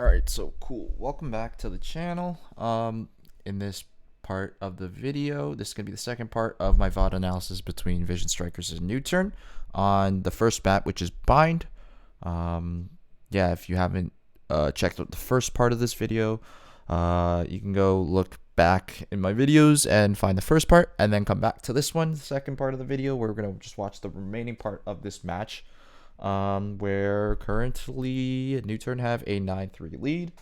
Alright, so cool. Welcome back to the channel. In this part of the video, this is going to be the second part of my VOD analysis between Vision Strikers and NUTURN on the first map, which is Bind. Yeah, if you haven't checked out the first part of this video, you can go look back in my videos and find the first part, and then come back to this one, the second part of the video, where we're going to just watch the remaining part of this match. Where currently NUTURN have a 9-3 lead.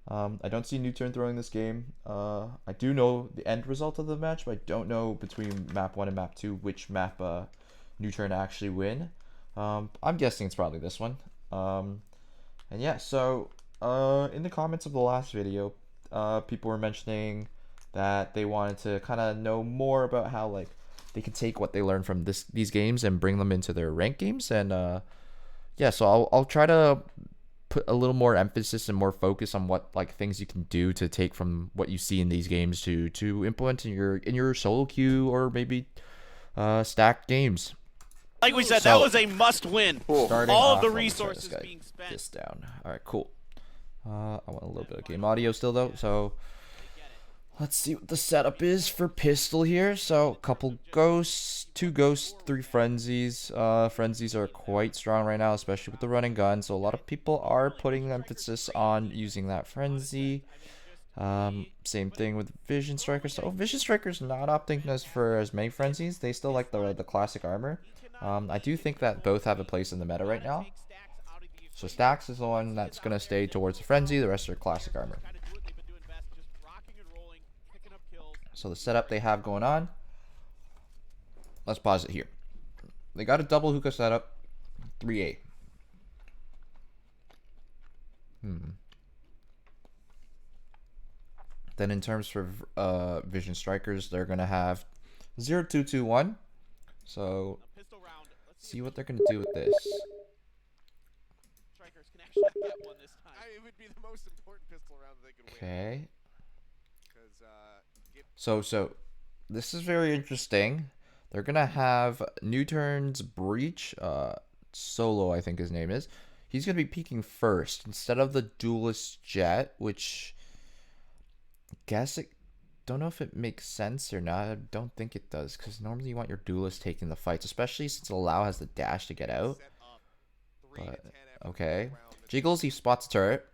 I don't see NUTURN throwing this game. I do know the end result of the match, but I don't know between map 1 and map 2 which map NUTURN actually win. I'm guessing it's probably this one. And yeah, so in the comments of the last video, people were mentioning that they wanted to kind of know more about how like they could take what they learned from these games and bring them into their ranked games. And yeah, so I'll try to put a little more emphasis and more focus on what like things you can do to take from what you see in these games to implement in your solo queue or maybe stacked games. Like we said, that was a must-win. All of the resources being spent. This down. All right, cool. I want a little bit of game audio still though, so let's see what the setup is for pistol here. So, a couple ghosts, 2 ghosts, 3 frenzies. Frenzies are quite strong right now, especially with the running gun. So, a lot of people are putting emphasis on using that frenzy. Same thing with Vision Strikers. So, Vision Strikers not opting for as many frenzies. They still like the classic armor. I do think that both have a place in the meta right now. So, Stacks is the one that's going to stay towards the frenzy. The rest are classic armor. So the setup they have going on, let's pause it here. They got a double hookah setup, 3A. Then in terms for Vision Strikers, they're going to have 0-2-2-1. So see what they're going to do with this. Okay. So this is very interesting. They're gonna have NUTURN's Breach, Solo, I think his name is. He's gonna be peeking first instead of the Duelist Jet, which I guess it don't know if it makes sense or not. I don't think it does, because normally you want your Duelist taking the fights, especially since Allow has the dash to get out. But okay, Jiggles, he spots turret.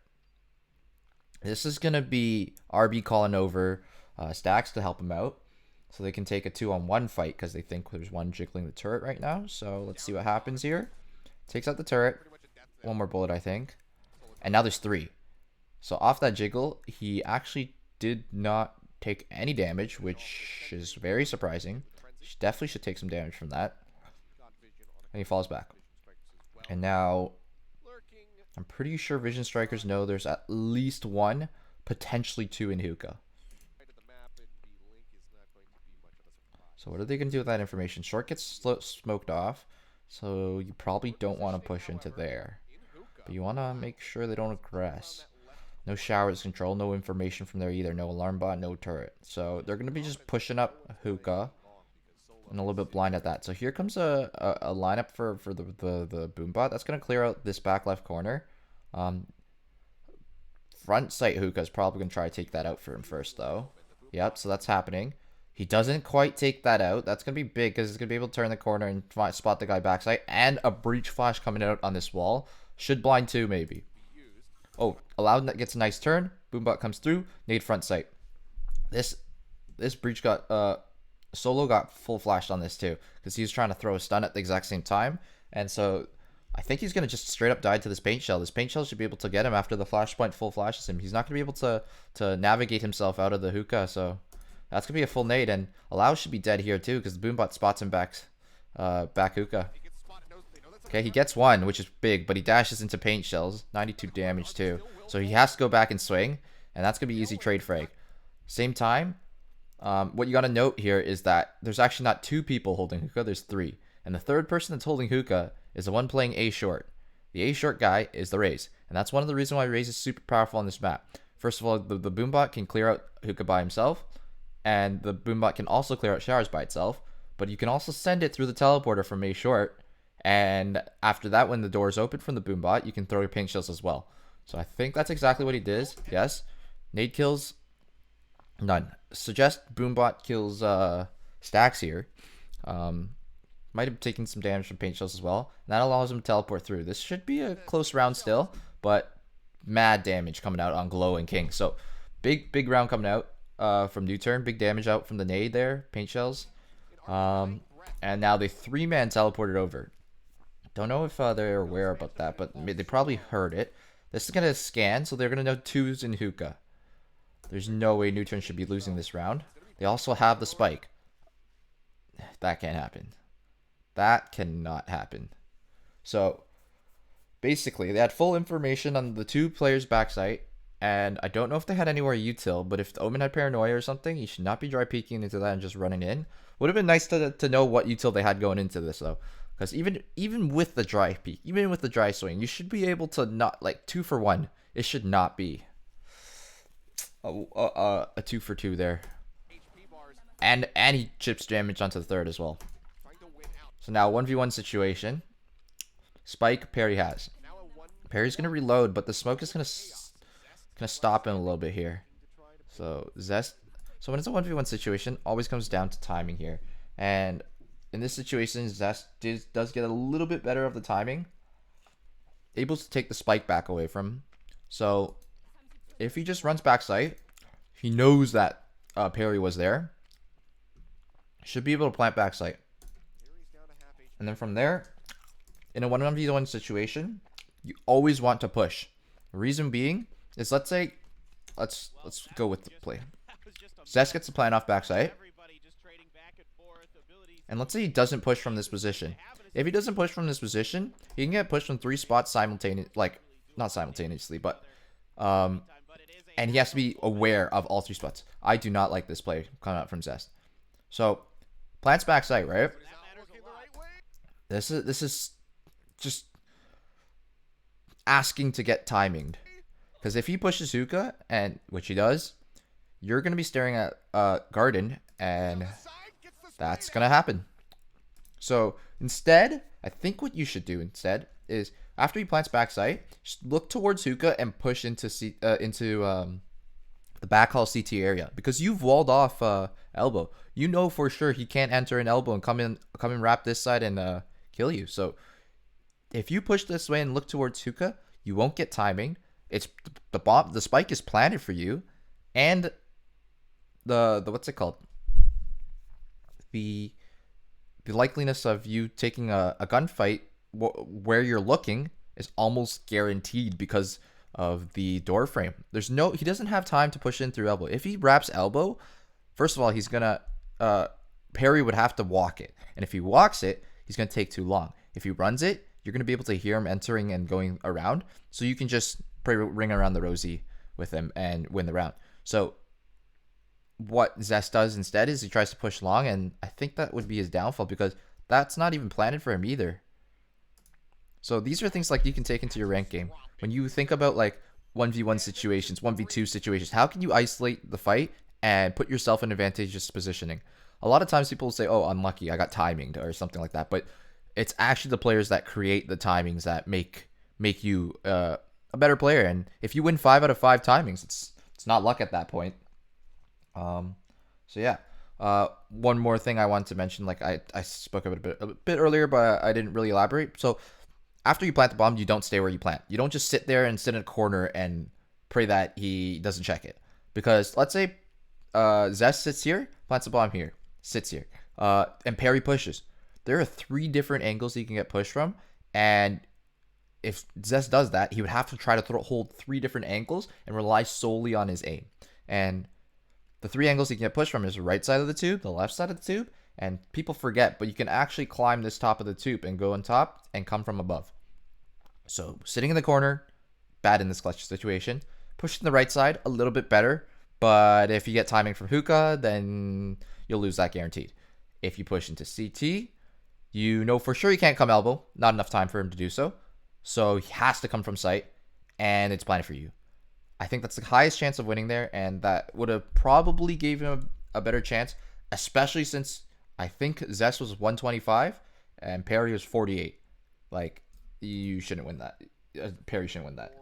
This is gonna be RB calling over Stacks to help him out, so they can take a 2-on-1 fight because they think there's one jiggling the turret right now. So let's see what happens here. Takes out the turret, 1 more bullet I think, and now there's 3. So off that jiggle, he actually did not take any damage, which is very surprising. He definitely should take some damage from that. And he falls back. And now I'm pretty sure Vision Strikers know there's at least 1, potentially 2 in hookah. So what are they going to do with that information? Short gets smoked off, so you probably don't want to push into there. But you want to make sure they don't aggress. No showers control, no information from there either. No alarm bot, no turret. So they're going to be just pushing up hookah. And a little bit blind at that. So here comes a lineup for the boom bot. That's going to clear out this back left corner. Front sight hookah is probably going to try to take that out for him first though. Yep, so that's happening. He doesn't quite take that out. That's going to be big because it's going to be able to turn the corner and spot the guy backside. And a breach flash coming out on this wall. Should blind too, maybe. Oh, Allowed gets a nice turn. Boombot comes through. Nade front sight. This breach got... Solo got full flashed on this too. Because he was trying to throw a stun at the exact same time. And so... I think he's going to just straight up die to this paint shell. This paint shell should be able to get him after the flashpoint full flashes him. He's not going to be able to navigate himself out of the hookah, so... That's going to be a full nade, and Allow should be dead here too, because the Boombot spots him back hookah. Okay, he gets 1, which is big, but he dashes into paint shells. 92 damage too. So he has to go back and swing, and that's going to be easy trade frag. Same time, what you got to note here is that there's actually not 2 people holding hookah, there's 3. And the third person that's holding hookah is the one playing A short. The A short guy is the Raze, and that's one of the reasons why Raze is super powerful on this map. First of all, the Boombot can clear out hookah by himself. And the Boombot can also clear out showers by itself, but you can also send it through the teleporter from A short, and after that, when the door is open from the Boombot, you can throw your paint shells as well. So I think that's exactly what he did. Yes. Nade kills. None. Suggest Boombot kills Stacks here. Might have taken some damage from paint shells as well. And that allows him to teleport through. This should be a close round still, but mad damage coming out on Glow and King. So big round coming out from NUTURN. Big damage out from the nade there, paint shells. And now they 3-man teleported over. Don't know if they're aware about that, but they probably heard it. This is going to scan, so they're going to know 2s in hookah. There's no way NUTURN should be losing this round. They also have the spike. That can't happen. That cannot happen. So, basically, they had full information on the 2 players' backside, and I don't know if they had anywhere util, but if the Omen had paranoia or something, he should not be dry peeking into that and just running in. Would have been nice to know what util they had going into this, though. Because even with the dry peek, even with the dry swing, you should be able to not, like, 2 for 1. It should not be a 2 for 2 there. And he chips damage onto the third as well. So now 1v1 situation. Spike, Perry has. Perry's going to reload, but the smoke is going to stop him a little bit here. So Zest. So when it's a 1v1 situation, always comes down to timing here. And in this situation, Zest does get a little bit better of the timing. Able to take the spike back away from him. So if he just runs backside, he knows that Perry was there. Should be able to plant backside. And then from there, in a 1v1 situation, you always want to push. The reason being is, let's go with the play. Zest gets the plant off backside. And let's say he doesn't push from this position. If he doesn't push from this position, he can get pushed from 3 spots simultaneously, like, not simultaneously, but and he has to be aware of all 3 spots. I do not like this play coming out from Zest. So plants backside, right? This is just asking to get timinged. Because if he pushes hookah, and which he does, you're going to be staring at garden, and that's going to happen. So instead, I think what you should do instead is, after he plants backside, just look towards hookah and push into the backhall CT area, because you've walled off elbow. You know for sure he can't enter an elbow and come in wrap this side and kill you. So if you push this way and look towards hookah, you won't get timing. It's the spike is planted for you, and the what's it called? The likeliness of you taking a gunfight where you're looking is almost guaranteed because of the door frame. He doesn't have time to push in through elbow. If he wraps elbow, first of all, he's gonna Perry would have to walk it, and if he walks it, he's gonna take too long. If he runs it, you're gonna be able to hear him entering and going around, so you can just ring around the rosy with him and win the round. So what Zest does instead is he tries to push long, and I think that would be his downfall, because that's not even planted for him either. So these are things like you can take into your rank game. When you think about like 1v1 situations, 1v2 situations, how can you isolate the fight and put yourself in advantageous positioning? A lot of times people say, oh, unlucky, I got timinged or something like that. But it's actually the players that create the timings that make you a better player. And if you win 5 out of 5 timings, it's not luck at that point. So yeah. One more thing I wanted to mention, like I spoke about a bit earlier, but I didn't really elaborate. So after you plant the bomb, you don't stay where you plant. You don't just sit there and sit in a corner and pray that he doesn't check it. Because let's say Zest sits here, plants the bomb here, sits here, and Perry pushes. There are 3 different angles he can get pushed from, and if Zest does that, he would have to try to hold 3 different angles and rely solely on his aim. And the 3 angles he can get pushed from is the right side of the tube, the left side of the tube, and people forget, but you can actually climb this top of the tube and go on top and come from above. So sitting in the corner, bad in this clutch situation. Pushing the right side, a little bit better, but if you get timing from hookah, then you'll lose that guaranteed. If you push into CT, you know for sure he can't come elbow, not enough time for him to do so. So he has to come from sight, and it's planted for you. I think that's the highest chance of winning there, and that would have probably gave him a better chance, especially since I think Zest was 125 and Perry was 48. Like, you shouldn't win that. Perry shouldn't win that.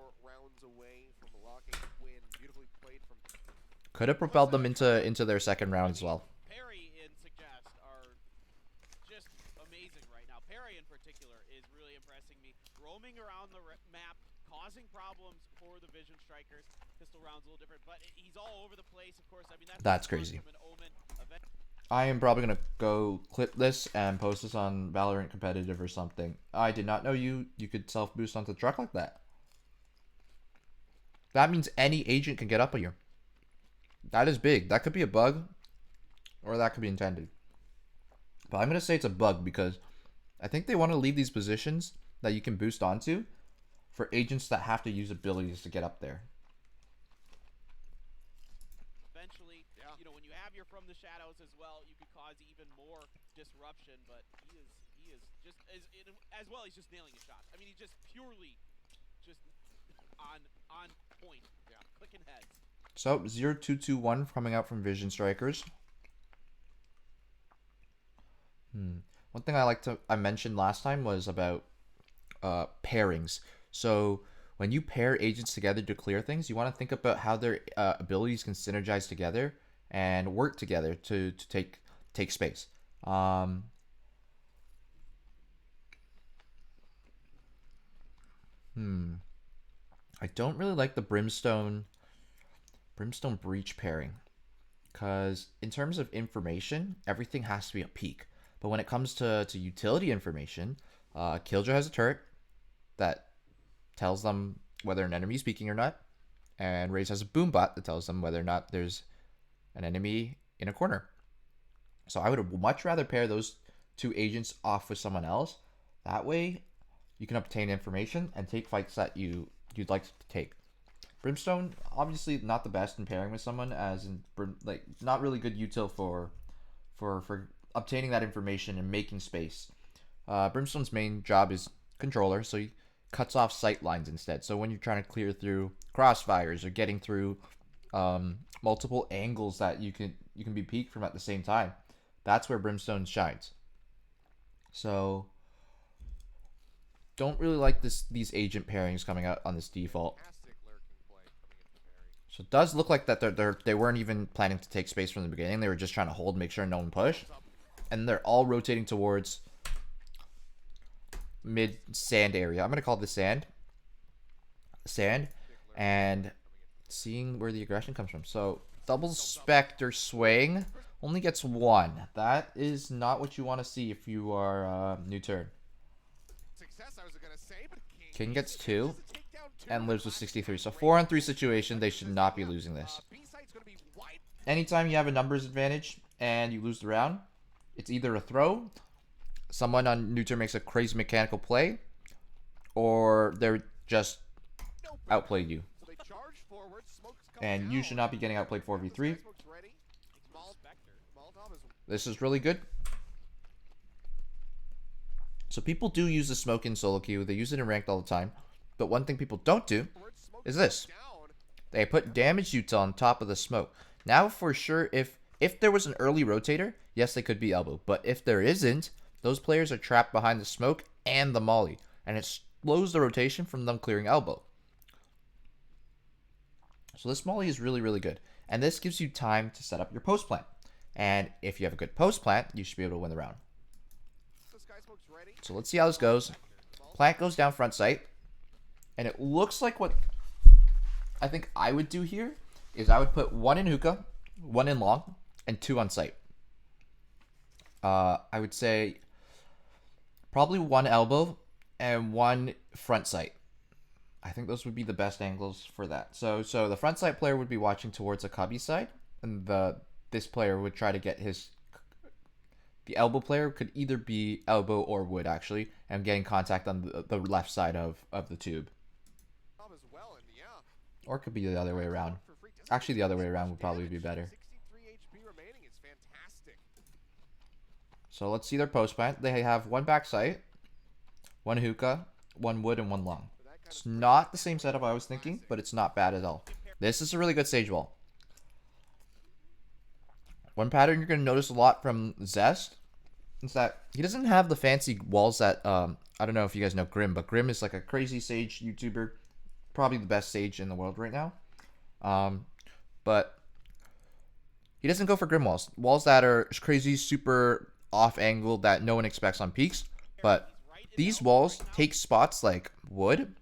Could have propelled them into their second round as well. Perry and Suggest are just amazing right now. Perry in particular is really impressing me. Roaming around the map, causing problems for the Vision Strikers. Pistol round's a little different, but he's all over the place, of course. I mean, that's crazy. I am probably going to go clip this and post this on Valorant competitive or something. I did not know you could self-boost onto the truck like that. That means any agent can get up on you. That is big. That could be a bug, or that could be intended. But I'm going to say it's a bug because I think they want to leave these positions that you can boost onto for agents that have to use abilities to get up there. Eventually, you know, when you have your from the shadows as well, you could cause even more disruption, but he is just as well, he's just nailing his shots. I mean, he's just purely just on point. Yeah, clicking heads. So 0-2-2-1 coming out from Vision Strikers. One thing I mentioned last time was about pairings. So when you pair agents together to clear things, you want to think about how their abilities can synergize together and work together to take space. I don't really like the Brimstone Breach pairing, because in terms of information, everything has to be a peak. But when it comes to utility information, Killjoy has a turret that tells them whether an enemy is peeking or not, and Raze has a boom bot that tells them whether or not there's an enemy in a corner. So I would much rather pair those two agents off with someone else. That way, you can obtain information and take fights that you'd like to take. Brimstone, obviously not the best in pairing with someone, as in like not really good util for obtaining that information and making space. Brimstone's main job is controller, so he cuts off sight lines instead. So when you're trying to clear through crossfires or getting through multiple angles that you can be peeked from at the same time, that's where Brimstone shines. So don't really like these agent pairings coming out on this default. So it does look like that they weren't even planning to take space from the beginning. They were just trying to hold, make sure no one pushed. And they're all rotating towards mid sand area. I'm going to call this sand. And seeing where the aggression comes from. So double Spectre swing only gets one. That is not what you want to see if you are NUTURN. King gets 2 and lives with 63. So 4-on-3 situation, they should not be losing this. Anytime you have a numbers advantage and you lose the round, it's either a throw, someone on NUTURN makes a crazy mechanical play, or they're just outplayed you. And you should not be getting outplayed 4v3. This is really good. So people do use the smoke in solo queue. They use it in ranked all the time. But one thing people don't do is this. They put damage util on top of the smoke. Now for sure, if there was an early rotator, yes, they could be elbow. But if there isn't, those players are trapped behind the smoke and the molly. And it slows the rotation from them clearing elbow. So this molly is really, really good. And this gives you time to set up your post plant. And if you have a good post plant, you should be able to win the round. So let's see how this goes. Plant goes down front sight. And it looks like what I think I would do here is I would put 1 in hookah, 1 in long, and 2 on sight. I would say probably 1 elbow and 1 front sight. I think those would be the best angles for that. So the front sight player would be watching towards a cubby side, and this player would try to get the elbow player could either be elbow or wood actually, and getting contact on the left side of the tube. Or it could be the other way around. Actually, the other way around would probably be better. So let's see their post plant. They have 1 back sight, 1 hookah, 1 wood, and 1 long. It's not the same setup I was thinking, but it's not bad at all. This is a really good sage wall. One pattern you're going to notice a lot from Zest is that he doesn't have the fancy walls that, I don't know if you guys know Grim, but Grim is like a crazy sage YouTuber. Probably the best sage in the world right now. But he doesn't go for grim walls. Walls that are crazy, super off angle that no one expects on peaks. But these walls take spots like wood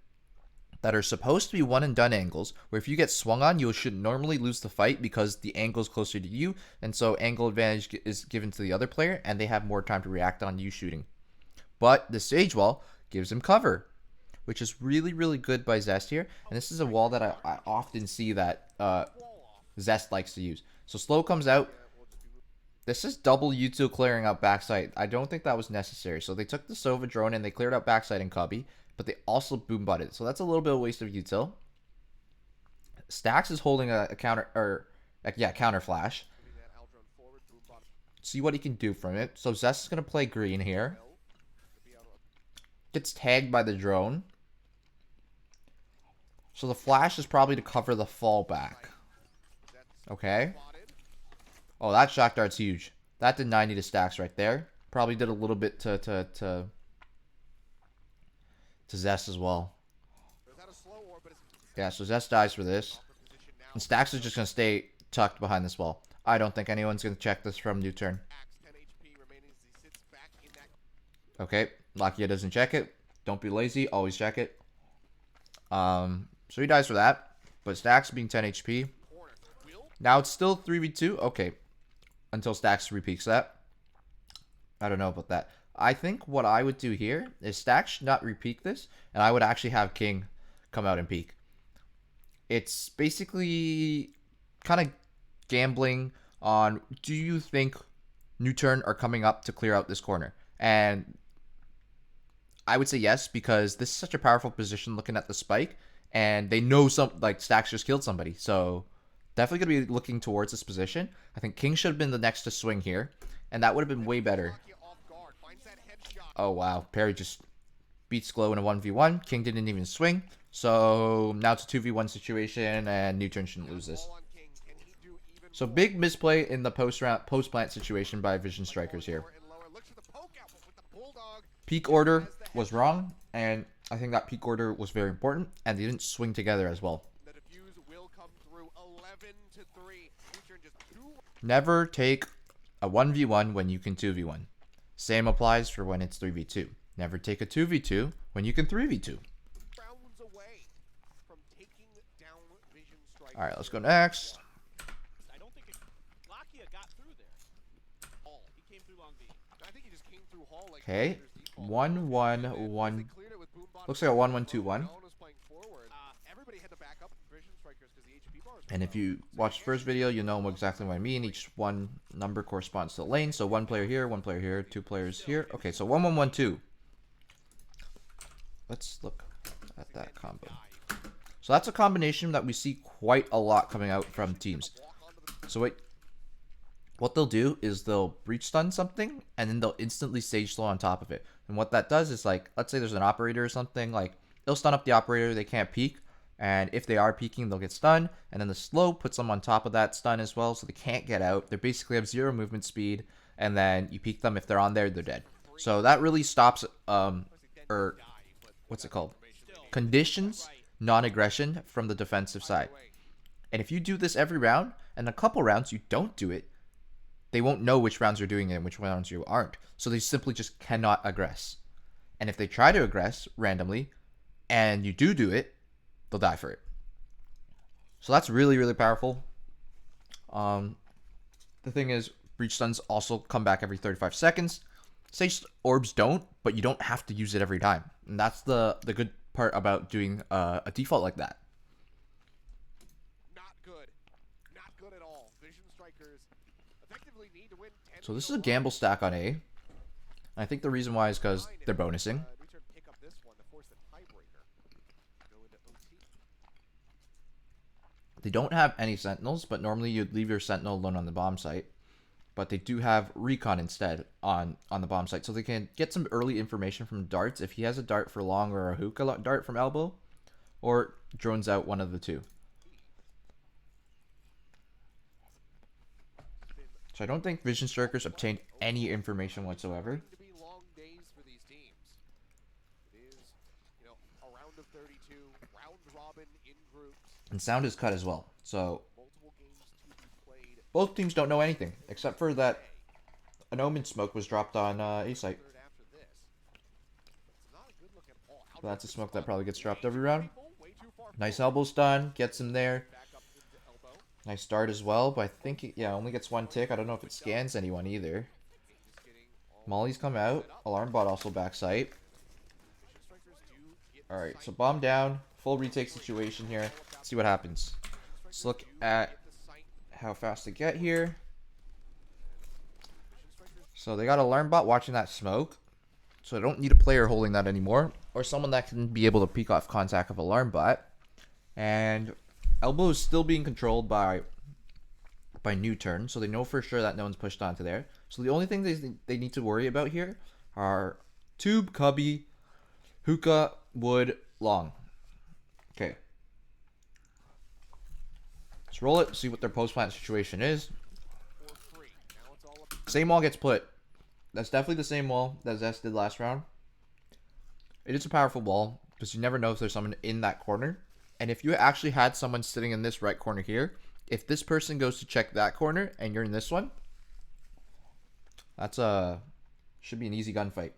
that are supposed to be one and done angles, where if you get swung on, you should normally lose the fight because the angle is closer to you, and so angle advantage is given to the other player, and they have more time to react on you shooting. But the sage wall gives him cover, which is really, really good by Zest here. And this is a wall that I often see that Zest likes to use. So slow comes out. This is double util clearing out backside. I don't think that was necessary. So they took the Sova drone and they cleared out backside and Cubby, but they also boom butted. So that's a little bit of waste of util. Stax is holding a counter, or yeah, counter flash. See what he can do from it. So Zest is going to play green here. Gets tagged by the drone. So the flash is probably to cover the fallback. Okay. Oh, that shock dart's huge. That did 90 to Stacks right there. Probably did a little bit to Zest as well. Yeah, so Zest dies for this. And Stacks is just going to stay tucked behind this wall. I don't think anyone's going to check this from NUTURN. Okay, Lakia doesn't check it. Don't be lazy, always check it. So he dies for that. But Stacks being 10 HP. Now it's still 3v2. Okay. Until Stacks repeaks that. I don't know about that. I think what I would do here is Stacks should not repeat this. And I would actually have King come out and peek. It's basically kind of gambling on, do you think NUTURN are coming up to clear out this corner? And I would say yes, because this is such a powerful position looking at the spike. And they know Stacks just killed somebody. So definitely going to be looking towards this position. I think King should have been the next to swing here. And that would have been way better. Oh, wow. Perry just beats Glow in a 1v1. King didn't even swing. So now it's a 2v1 situation, and NUTURN shouldn't lose this. So big misplay in the post-plant situation by Vision Strikers here. Peak order was wrong, and I think that peak order was very important, and they didn't swing together as well. Never take a 1v1 when you can 2v1. Same applies for when it's 3v2. Never take a 2v2 when you can 3v2. Alright, let's go next. I don't think Lakia got through there. He came through long B. I think he just came through Hall like Okay. 1-1-1. Looks like a 1-1-2-1. And if you watch the first video, you'll know exactly what I mean. Each one number corresponds to the lane. So one player here, 2 players here. Okay, so 1-1-1-2. Let's look at that combo. So that's a combination that we see quite a lot coming out from teams. So what they'll do is they'll breach stun something, and then they'll instantly sage slow on top of it. And what that does is, like, let's say there's an operator or something, like, it'll stun up the operator, they can't peek. And if they are peeking, they'll get stunned. And then the slow puts them on top of that stun as well, so they can't get out. They basically have 0 movement speed, and then you peek them. If they're on there, they're dead. So that really stops, or what's it called? Conditions non-aggression from the defensive side. And if you do this every round, and a couple rounds you don't do it, they won't know which rounds you're doing it and which rounds you aren't. So they simply just cannot aggress. And if they try to aggress randomly, and you do it, they'll die for it. So that's really, really powerful. The thing is, breach stuns also come back every 35 seconds. Sage orbs don't, but you don't have to use it every time. And that's the good part about doing a default like that. Not good at all. Vision Strikers effectively need to win 10. So this is a gamble stack on A. And I think the reason why is because they're bonusing. Pick up this one to force the tiebreaker. Go into OT. They don't have any sentinels, but normally you'd leave your sentinel alone on the bomb site. But they do have recon instead on the bomb site, so they can get some early information from darts if he has a dart for long or a hookah dart from elbow, or drones out one of the two. So I don't think Vision Strikers obtained any information whatsoever. To be long days for these teams. It is, a round of 32, round robin in groups. And sound is cut as well. So Multiple games to be played. both teams don't know anything except for that an Omen smoke was dropped on A site. Third after this. It's not a good look at all. So that's a Outbreak smoke that spot probably gets dropped way every too round. people, way too far Nice forward. elbow stun, gets him there. Back up into elbow. Nice start as well, but I think it, yeah, only gets one tick. I don't know if it scans anyone either. Just getting all Molly's come out. Alarm bot also back site. Vision strikers do get the Alright, sight. so bomb down. Full retake situation here. Let's see what happens. Let's look at how fast they get here. So they got alarm bot watching that smoke. So I don't need a player holding that anymore. Or someone that can be able to peek off contact of alarm bot. And elbow is still being controlled by NUTURN. So they know for sure that no one's pushed onto there. So the only thing they need to worry about here are tube, cubby, hookah, wood, long. Okay. Let's roll it, see what their post-plant situation is. For free. Now it's all up. Same wall gets put. That's definitely the same wall that Zest did last round. It is a powerful wall because you never know if there's someone in that corner. And if you actually had someone sitting in this right corner here, if this person goes to check that corner and you're in this one, that's should be an easy gunfight.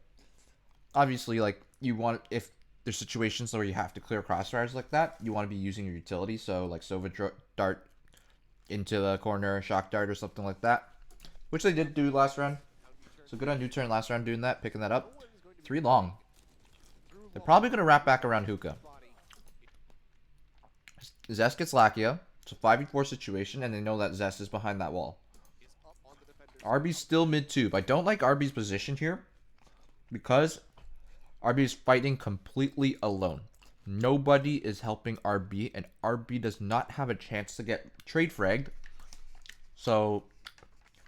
Obviously, like you want, if there's situations where you have to clear crossfires like that, you want to be using your utility. So like Sova dart into the corner, shock dart or something like that, which they did do last round. So good on NUTURN last round doing that, picking that up. 3 long. They're probably going to wrap back around hookah. Zest gets Lakia. It's a 5v4 situation, and they know that Zest is behind that wall. RB's still mid-tube. I don't like RB's position here because RB is fighting completely alone. Nobody is helping RB, and RB does not have a chance to get trade fragged. So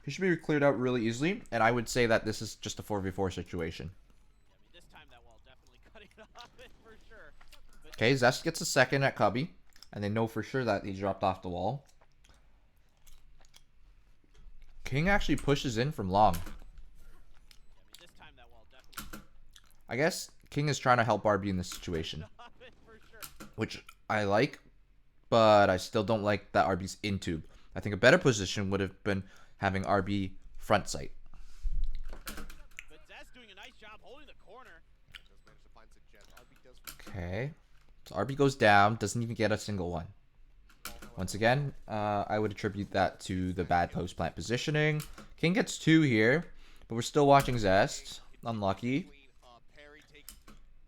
he should be cleared out really easily, and I would say that this is just a 4v4 situation. I mean, this time that wall definitely cutting off it for sure. But Okay, Zest gets a second at Cubby, and they know for sure that he dropped off the wall. King actually pushes in from long. I mean, this time that wall definitely I guess King is trying to help RB in this situation, off it for sure. which I like, but I still don't like that RB's in tube. I think a better position would have been having RB front sight. But Zest doing a nice job holding the corner. Does manage to find some gems. RB does Okay, so RB goes down, doesn't even get a single one. Once again, I would attribute that to the bad post-plant positioning. King gets 2 here, but we're still watching Zest. Unlucky. parry take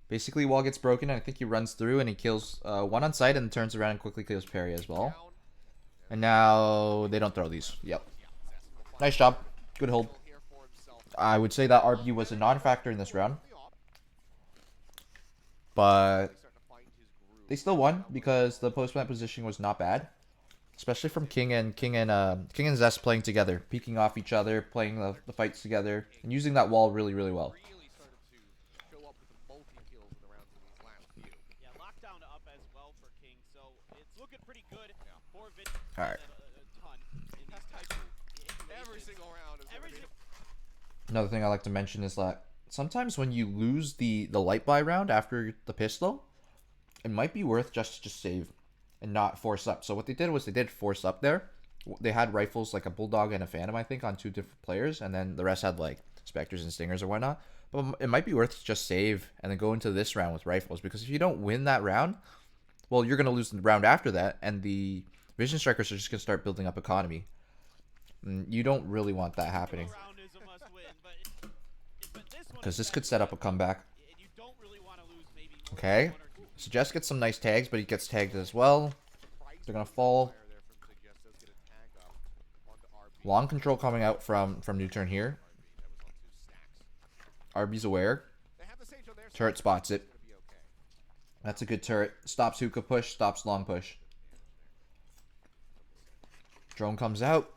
Basically, wall gets broken, and I think he runs through, and he kills one on site, and turns around and quickly kills Parry as well. down. And now they don't throw these. Yep. Nice job. Good hold. Here for himself. I would say that RB was a non-factor in this round, but Starting to find his groove. they still won because the post-plant positioning was not bad, especially from King and Zest playing together, peeking off each other, playing the fights together, and using that wall really, really well. Really started to show up with the multi-kills in the rounds of these last few. Yeah, lockdown up as well for King, so it's looking pretty good for Vin. All right. A ton in these types of Every situations. single round is Every gonna be Another thing I like to mention is that sometimes when you lose the light buy round after the pistol, it might be worth just to save and not force up. So what they did was they did force up there. They had rifles like a Bulldog and a Phantom, I think, on 2 different players, and then the rest had like Spectres and Stingers or whatnot. But it might be worth to just save and then go into this round with rifles, because if you don't win that round, well, you're going to lose the round after that, and the Vision Strikers are just going to start building up economy. And you don't really want that happening, Round is a must win, but this one because is this that- could set up a comeback. and you don't really want to lose maybe more Okay. than 1 or 2. So Jess gets some nice tags, but he gets tagged as well. They're going to fall. fire there from Suggest does get a tag up onto RB. Long control coming out from NUTURN here. RB that was on 2 stacks. RB's aware. They have the Sage on their Turret side. spots it. It's gonna be okay. That's a good turret. Stops hookah push, stops long push. Drone comes out.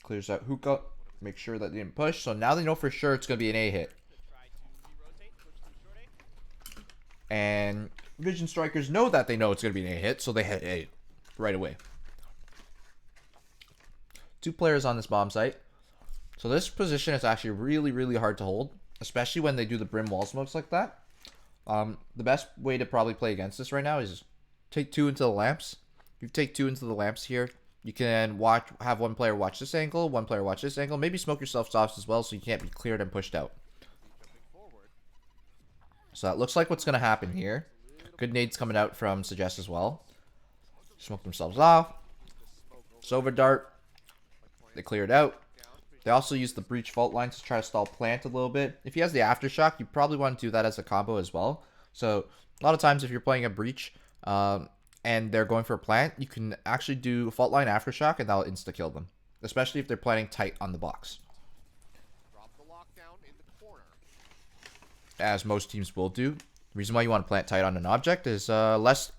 Clears out hookah. Make sure that they didn't push. So now they know for sure it's going to be an A hit. To try to re-rotate, push through short A. And Vision Strikers know that they know it's going to be an A hit, so they hit A right away. 2 players on this bomb site. So this position is actually really, really hard to hold, especially when they do the brim wall smokes like that. The best way to probably play against this right now is take 2 into the lamps, you take 2 into the lamps here, you can have one player watch this angle, one player watch this angle. Maybe smoke yourself off as well so you can't be cleared and pushed out. So that looks like what's going to happen here. Good nades coming out from Suggest as well. Smoke themselves off. Sova Dart. They clear it out. They also use the breach fault line to try to stall plant a little bit. If he has the aftershock, you probably want to do that as a combo as well. So a lot of times if you're playing a breach and they're going for a plant, you can actually do fault line aftershock and that'll insta kill them. Especially if they're planting tight on the box. Drop the lockdown in the corner. As most teams will do. The reason why you want to plant tight on an object is less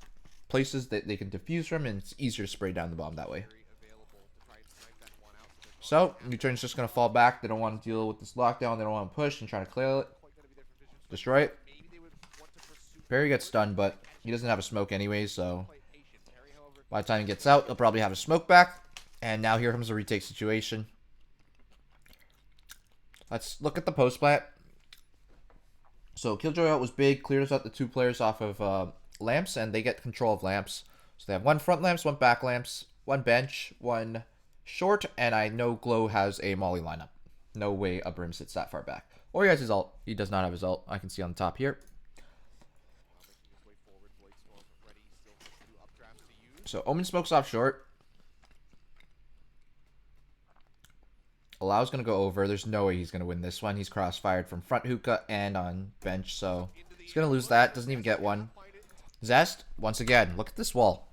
places that they can defuse from, and it's easier to spray down the bomb that way. So, NUTURN's just going to fall back. They don't want to deal with this lockdown. They don't want to push and try to clear it. Destroy it. Perry gets stunned, but he doesn't have a smoke anyway, so by the time he gets out, he'll probably have a smoke back. And now here comes a retake situation. Let's look at the post plant. So Killjoy out was big, clears out the 2 players off of lamps, and they get control of lamps. So they have 1 front lamps, 1 back lamps, 1 bench, 1 short, and I know Glow has a Molly lineup. No way a Brim sits that far back. Or he has his ult. He does not have his ult. I can see on the top here. So Omen smokes off short. Alau's going to go over. There's no way he's going to win this one. He's cross-fired from front hookah and on bench, so he's going to lose that. Doesn't even get one. Zest, once again, look at this wall.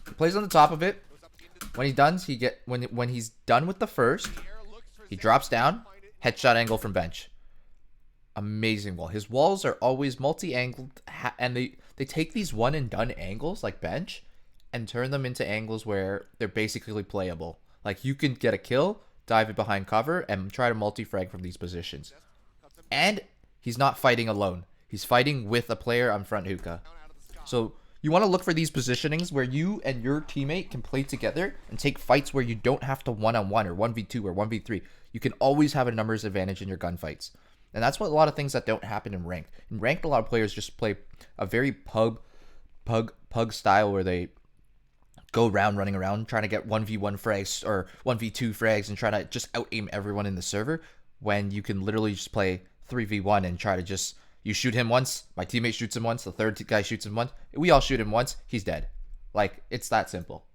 He plays on the top of it. When he does, when he's done with the first, he drops down, headshot angle from bench. Amazing wall. His walls are always multi-angled, and they take these one and done angles like bench and turn them into angles where they're basically playable. Like, you can get a kill, dive it behind cover, and try to multi-frag from these positions. And he's not fighting alone. He's fighting with a player on front hookah. So you want to look for these positionings where you and your teammate can play together and take fights where you don't have to one-on-one or 1v2 or 1v3. You can always have a numbers advantage in your gunfights. And that's what a lot of things that don't happen in ranked. In ranked, a lot of players just play a very pug style where they go around running around trying to get 1v1 frags or 1v2 frags and try to just out-aim everyone in the server, when you can literally just play 3v1 and try to just, you shoot him once, my teammate shoots him once, the third guy shoots him once, we all shoot him once, he's dead. Like, it's that simple.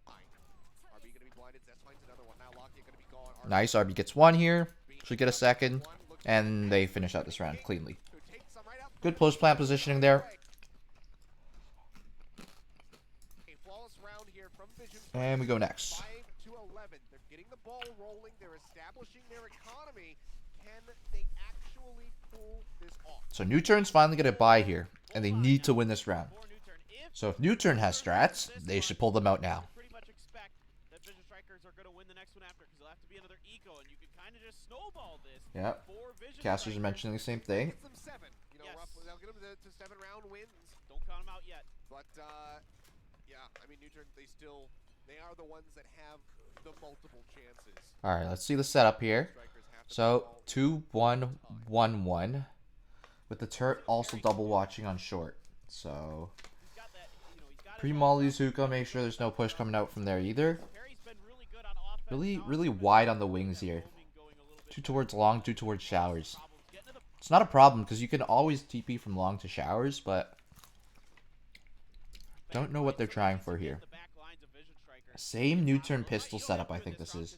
Nice, RB gets 1 here, should get a second, and they finish out this round cleanly. Good post plant positioning there. And we go next. 5 to 11. They're getting the ball rolling. They're establishing their economy. Can they actually pull this off? So NUTURN's finally going to buy here, and they need to win this round. So if NUTURN has strats, they should pull them out now. Pretty much expect that Vision Strikers are going to win the next one after, because they'll have to be another eco, and you can kind of just snowball this. Yeah. Casters are mentioning the same thing. Get them 7. You know, Yes. roughly, they'll get them to 7 round wins. Don't count them out yet. But yeah, I mean, NUTURN, they are the ones that have the multiple chances. All right, let's see the setup here. Strikers have to So solve 2-1-1-1 with the turret also double watching on short. So He's got that, you know, he's got pre-molly's hookah, make sure there's no push coming out from there either. Perry's been really good on offense. Really wide on the wings here. Going a little bit 2 towards long, 2 towards showers. problems. Getting to the It's not a problem because you can always TP from long to showers, but don't know what they're trying for here. the back lines of Vision Strikers. Same NUTURN pistol setup, I think this is.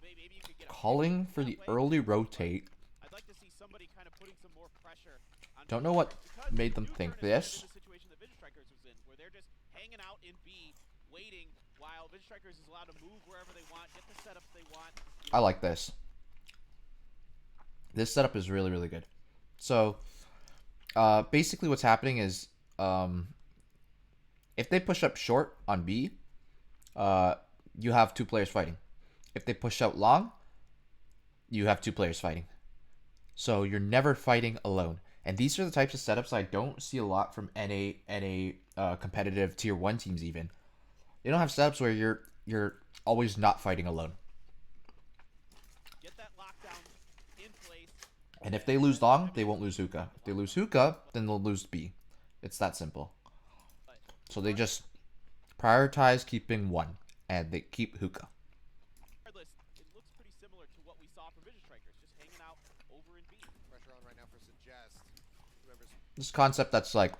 Maybe you could get a Calling for the early rotate. I'd like to see somebody kind of putting some more pressure on Don't know what because made them NUTURN think is kind of this. in the situation that Vision Strikers was in, where they're just hanging out in B, waiting while Vision Strikers is allowed to move wherever they want, get the setups they want. I like this. This setup is really good. So basically what's happening is if they push up short on B, you have 2 players fighting. If they push out long, you have 2 players fighting. So you're never fighting alone. And these are the types of setups I don't see a lot from NA competitive tier 1 teams even. They don't have setups where you're always not fighting alone. Get that lockdown in place. And if they lose long, they won't lose hookah. If they lose hookah, then they'll lose B. It's that simple. So they just prioritize keeping one, and they keep hookah. Regardless, it looks pretty similar to what we saw from Vision Strikers, just hanging out over in B. Pressure on right now for Suggest. Remembers This concept that's like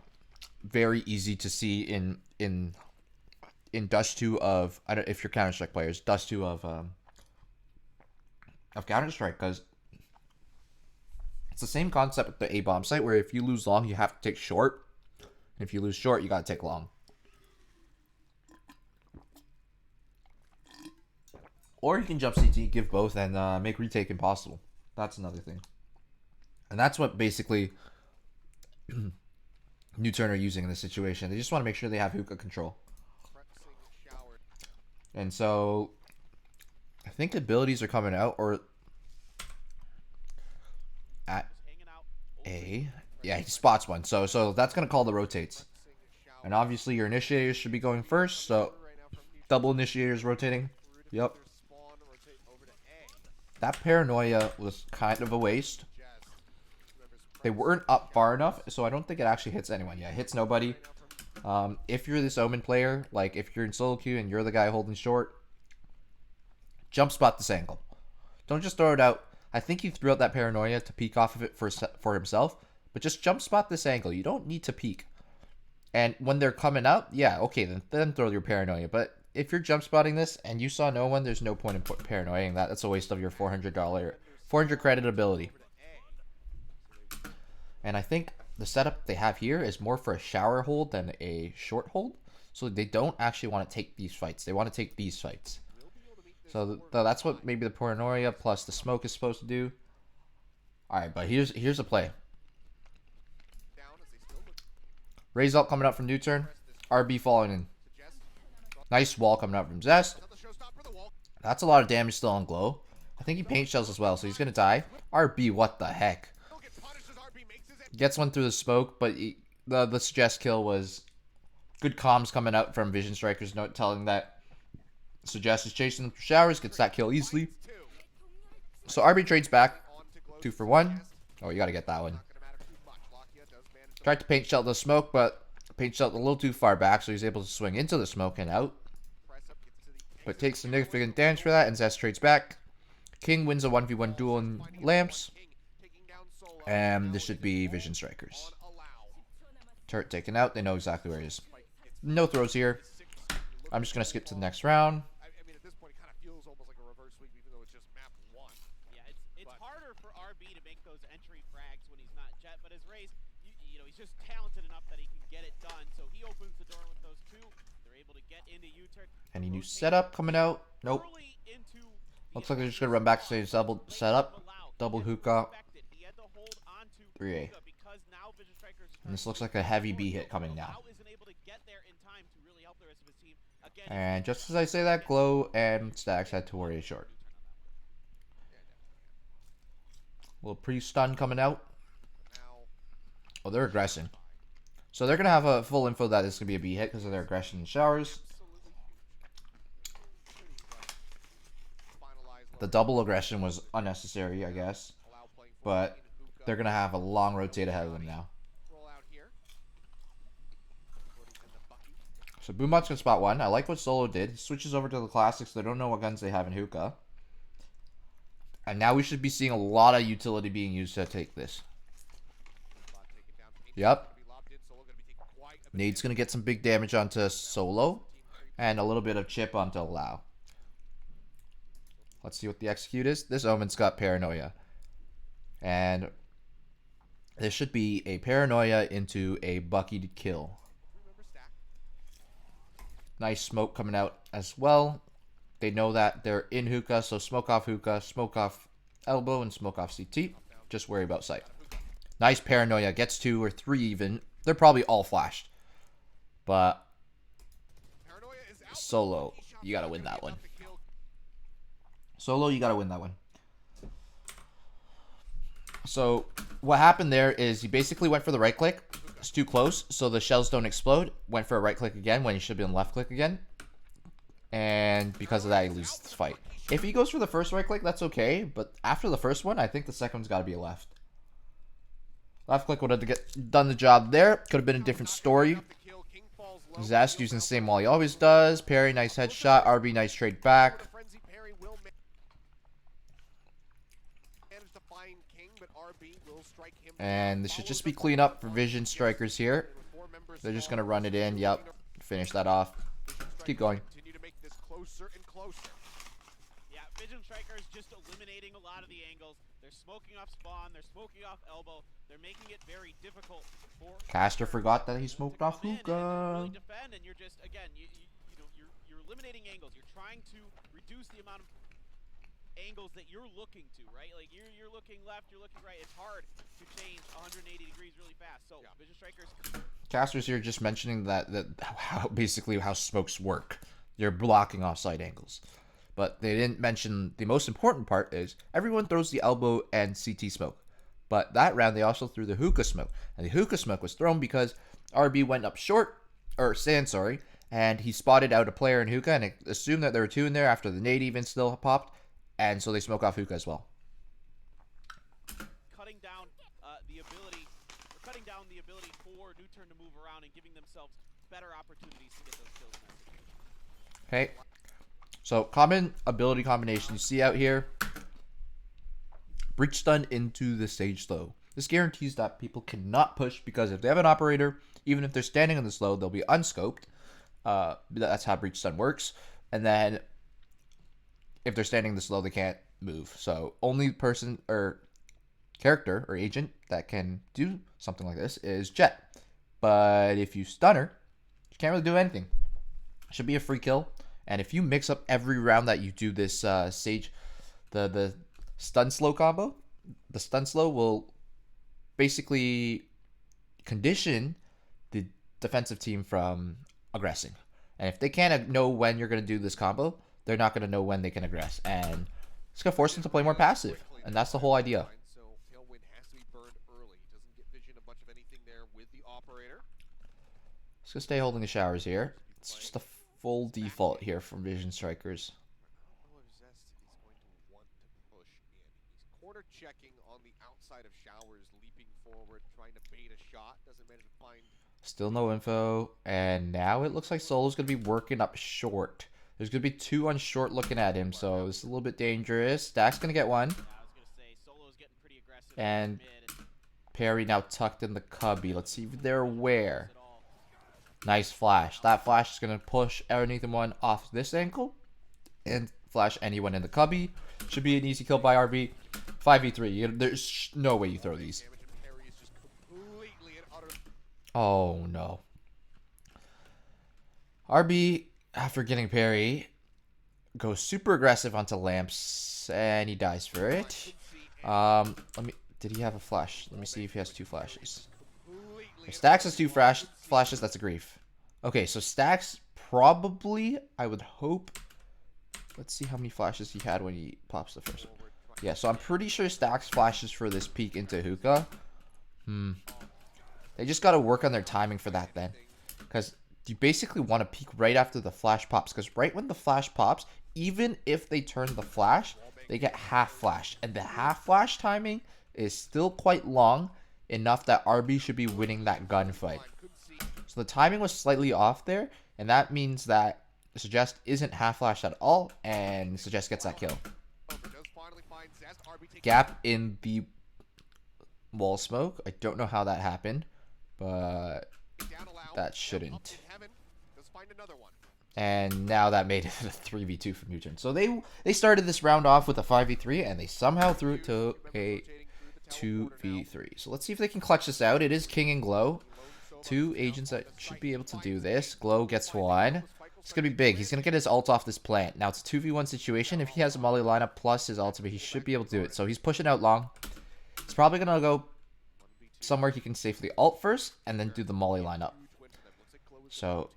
very easy to see in Dust 2 of, I don't if you're Counter-Strike players, Dust 2 of Counter-Strike, because it's the same concept with the A-bomb site where if you lose long, you have to take short. And if you lose short, you gotta take long. Or you can jump CT, give both, and make retake impossible. That's another thing. And that's what basically NUTURN are using in this situation. They just want to make sure they have hookah control. And so I think abilities are coming out, or at A. Yeah, he spots one. So that's going to call the rotates. And obviously your initiators should be going first, so double initiators rotating. Yep. That paranoia was kind of a waste. They weren't up far enough, so I don't think it actually hits anyone. Yeah, it hits nobody. If you're this Omen player, like if you're in solo queue and you're the guy holding short, jump spot this angle. Don't just throw it out. I think he threw out that paranoia to peek off of it for himself, but just jump spot this angle. You don't need to peek. And when they're coming up, yeah, okay, then throw your paranoia. But if you're jump spotting this and you saw no one, there's no point in paranoiaing that. That's a waste of your $400 credit ability. And I think the setup they have here is more for a shower hold than a short hold. So they don't actually want to take these fights. They want to take these fights. So that's what maybe the paranoia plus the smoke is supposed to do. Alright, but here's a play. Raise up coming up from NUTURN. RB falling in. Nice wall coming up from Zest. That's a lot of damage still on Glow. I think he paint shells as well, so he's going to die. RB, what the heck? Gets one through the smoke, but the Suggest kill was good comms coming out from Vision Strikers, note telling that Suggest is chasing them through showers, gets that kill easily. So RB trades back. 2 for 1. Oh, you got to get that one. Tried to paint shell the smoke, but paint shell a little too far back, so he's able to swing into the smoke and out. But takes significant damage for that, and Zest trades back. King wins a 1v1 duel in lamps. And this should be Vision Strikers. Turret taken out. They know exactly where it is. No throws here. I'm just going to skip to the next round. I mean, at this point, it kind of feels almost like a reverse sweep, even though it's just map 1. Yeah, it's harder for RB to make those entry frags when he's not Jet, but as Raze, you know, he's just talented enough that he can get it done. So he opens the door with those two. They're able to get into U-turn. Any new setup coming out? Nope. Looks like they're just going to run back to say double setup. Double hookah. 3A. And this looks like a heavy B hit coming now. And just as I say that, Glow and Stacks had to worry short. A little pre-stun coming out. Oh, they're aggressing. So they're going to have a full info that this could be a B hit because of their aggression in showers. The double aggression was unnecessary, I guess. But they're going to have a long rotate ahead of them now. So Boombot's going to spot one. I like what Solo did. He switches over to the classics. They don't know what guns they have in hookah. And now we should be seeing a lot of utility being used to take this. Yep. Nade's going to get some big damage onto Solo. And a little bit of chip onto Lau. Let's see what the execute is. This Omen's got Paranoia. And this should be a Paranoia into a Bucky kill. Nice smoke coming out as well. They know that they're in hookah, so smoke off elbow, and smoke off CT. Just worry about sight. Nice Paranoia. Gets 2 or 3 even. They're probably all flashed. But Solo, you gotta win that one. Solo, you gotta win that one. So what happened there is he basically went for the right click. It's too close, so the shells don't explode. Went for a right click again when he should be on left click again. And because of that, he loses this fight. If he goes for the first right click, that's okay. But after the first one, I think the second one's got to be a left. Left click would have done the job there. Could have been a different story. Zest using the same wall he always does. Perry, nice headshot. RB, nice trade back. Frenzy Perry will manage to find King, but RB will strike him. And this should just be clean up for Vision Strikers here. They're just going to run it in. Yep. Finish that off. Keep going. Continue to make this closer and closer. Yeah, Vision Strikers just eliminating a lot of the angles. They're smoking off spawn. They're smoking off elbow. They're making it very difficult for Caster forgot that he smoked off come in and hookah. really defend, and you're just again, you know, you're eliminating angles. You're trying to reduce the amount of angles that you're looking to, right? Like you're looking left, you're looking right. It's hard to change 180 degrees really fast. So Vision Strikers. Caster's here just mentioning that how basically how smokes work. You're blocking offside angles. But they didn't mention the most important part is everyone throws the elbow and CT smoke. But that round they also threw the hookah smoke. And the hookah smoke was thrown because RB went up short, or sand, sorry, and he spotted out a player in hookah and assumed that there were two in there after the nade even still popped. And so they smoke off hookah as well. Cutting down the ability for NUTURN to move around and giving themselves better opportunities to get those kills in that situation. Okay. So common ability combination you see out here. Breach stun into the stage slow. This guarantees that people cannot push because if they have an operator, even if they're standing on the slow, they'll be unscoped. That's how breach stun works. And then if they're standing the slow, they can't move. So only person or character or agent that can do something like this is Jet. But if you stun her, you can't really do anything. Should be a free kill. And if you mix up every round that you do this Sage, the stun slow combo, the stun slow will basically condition the defensive team from aggressing. And if they can't know when you're going to do this combo, they're not going to know when they can aggress. And it's going to force them to play more passive. And that's the whole idea. So Tailwind has to be burned early. Doesn't get vision of much of anything there with the operator. Let's go stay holding the showers here. It's just a full default here from Vision Strikers. I don't know if Zest is going to want to push in. He's corner checking on the outside of showers, leaping forward, trying to bait a shot. Doesn't manage to find. Still no info. And now it looks like Solo's going to be working up short. There's going to be two on short looking at him, so it's a little bit dangerous. Stack's going to get one. Yeah, I was gonna say Solo's getting pretty aggressive. And mid. Perry now tucked in the cubby. Let's see if they're aware. Nice flash. That flash is going to push anyone off this ankle and flash anyone in the cubby. Should be an easy kill by RB. 5v3. There's no way you throw these. Oh, no. RB, after getting Perry, goes super aggressive onto lamps, and he dies for it. Did he have a flash? Let me see if he has two flashes. If Stacks has two flashes, that's a grief. Okay, so Stacks probably, I would hope. Let's see how many flashes he had when he pops the first one. Yeah, so I'm pretty sure Stacks flashes for this peek into hookah. They just got to work on their timing for that then. Because you basically want to peek right after the flash pops. Because right when the flash pops, even if they turn the flash, they get half flash. And the half flash timing is still quite long, enough that RB should be winning that gunfight. So the timing was slightly off there. And that means that Suggest isn't half flashed at all. And Suggest gets that kill. Gap in the wall smoke. I don't know how that happened. But that shouldn't. And now that made it a 3v2 for NUTURN. So they started this round off with a 5v3, and they somehow threw it to a 2v3. So let's see if they can clutch this out. It is King and Glow. Two agents that should be able to do this. Glow gets one. It's going to be big. He's going to get his ult off this plant. Now it's a 2v1 situation. If he has a molly lineup plus his ultimate, he should be able to do it. So he's pushing out long. He's probably going to go somewhere he can safely ult first and then do the molly lineup. So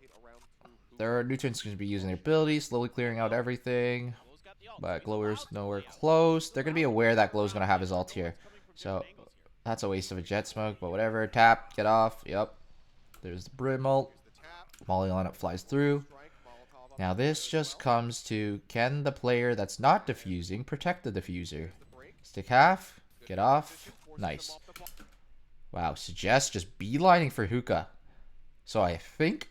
NUTURN's going to be using their abilities, slowly clearing out everything. But Glower's nowhere close. They're going to be aware that Glow's going to have his ult here. So that's a waste of a jet smoke, but whatever. Tap, get off. Yep. There's the Brim ult. Molly lineup flies through. Now this just comes to, can the player that's not defusing protect the diffuser? Stick half, get off. Nice. Wow, Suggest just beelining for hookah. So I think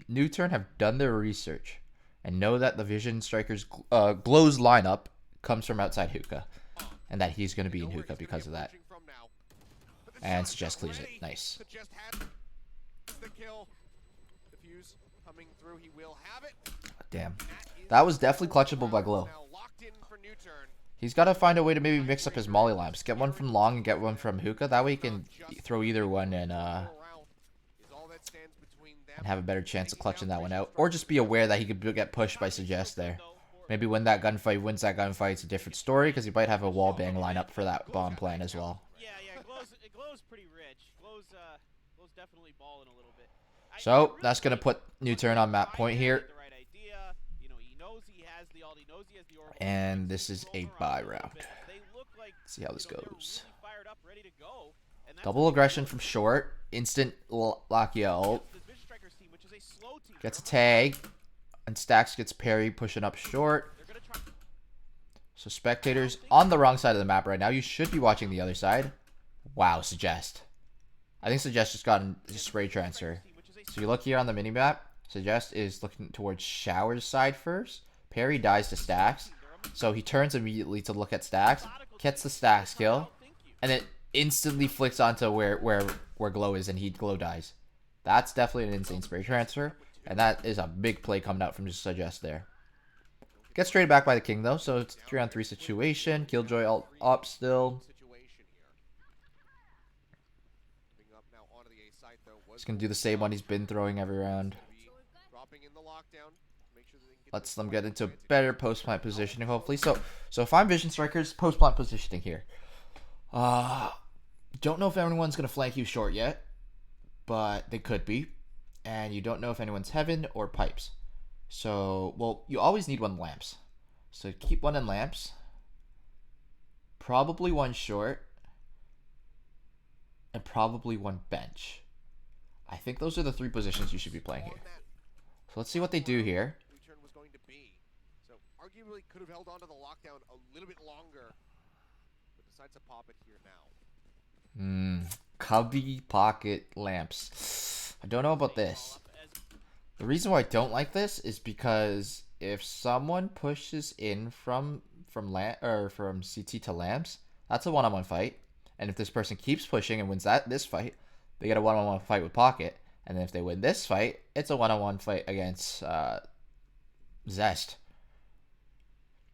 NUTURN have done their research and know that the Vision Strikers Glow's lineup comes from outside hookah, and that he's going to be in hookah because of that. And Suggest clears it. Nice. The kill. Defuse coming through. He will have it. Damn. That was definitely clutchable by Glow. He's got to find a way to maybe mix up his molly lamps. Get one from long and get one from hookah. That way he can throw either one and have a better chance of clutching that one out. Or just be aware that he could get pushed by Suggest there. Maybe when that gunfight wins that gunfight, it's a different story because he might have a wallbang lineup for that bomb plan as well. Yeah, Glow's pretty rich. Glow's definitely balling a little bit. So that's gonna put NUTURN on map point here. And this is a buy round. Let's see how this goes. Double aggression from short. Instant Lakia ult. Gets a tag. And Stacks gets parry pushing up short. So spectators on the wrong side of the map right now. You should be watching the other side. Wow, Suggest. I think Suggest just got a spray transfer. So you look here on the minimap. Suggest is looking towards Shower's side first. Parry dies to Stacks. So he turns immediately to look at Stacks. Gets the Stacks kill. And then instantly flicks onto where Glow is, and Glow dies. That's definitely an insane spray transfer. And that is a big play coming out from Suggest there. Gets traded back by the King though, so it's 3-on-3 situation. Killjoy ult up still. He's going to do the same one he's been throwing every round. Lets them get into better post-plant positioning, hopefully. So if I'm Vision Strikers, post-plant positioning here. Don't know if anyone's going to flank you short yet, but they could be. And you don't know if anyone's Heaven or Pipes. So, well, you always need one lamps. So keep one in lamps. Probably one short. And probably one bench. I think those are the 3 positions you should be playing here. So let's see what they do here. So arguably could have held on to the lockdown a little bit longer, but decides to pop it here now. Cubby pocket lamps. I don't know about this. The reason why I don't like this is because if someone pushes in from CT to lamps, that's a one-on-one fight. And if this person keeps pushing and wins this fight, they get a one-on-one fight with pocket. And then if they win this fight, it's a one-on-one fight against Zest.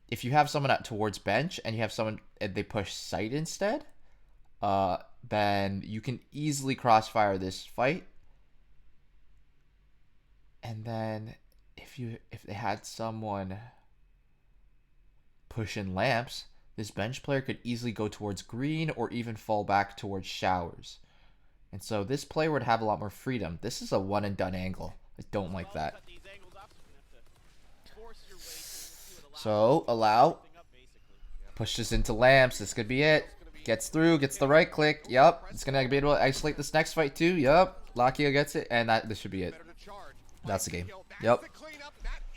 If you have someone towards bench and you have someone and they push site instead, then you can easily crossfire this fight. And then if they had someone pushing lamps, this bench player could easily go towards green or even fall back towards showers. And so this player would have a lot more freedom. This is a one and done angle. I don't like that. So allow. Pushes into lamps. This could be it. Gets through, gets the right click. Yup. It's gonna be able to isolate this next fight too. Yup. Lakia gets it, and this should be it. That's the game. Yep.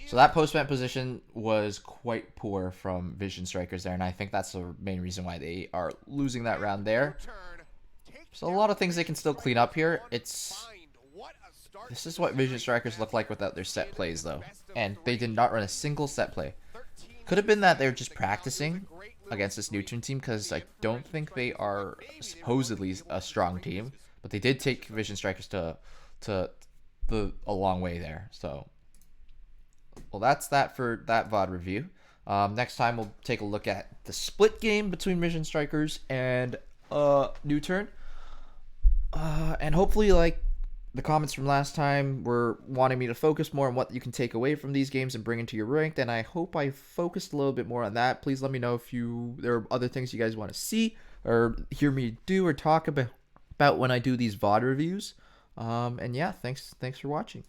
So that post-plant position was quite poor from Vision Strikers there, and I think that's the main reason why they are losing that round there. So a lot of things they can still clean up here. This is what Vision Strikers look like without their set plays though, and they did not run a single set play. Could have been that they were just practicing against this NUTURN team, because I don't think they are supposedly a strong team, but they did take Vision Strikers to a long way there. So, well, that's that for that VOD review. Next time we'll take a look at the split game between Vision Strikers and NUTURN. And hopefully, like the comments from last time, were wanting me to focus more on what you can take away from these games and bring into your ranked, and I hope I focused a little bit more on that. Please let me know if there are other things you guys want to see or hear me do or talk about when I do these VOD reviews. And yeah, thanks for watching.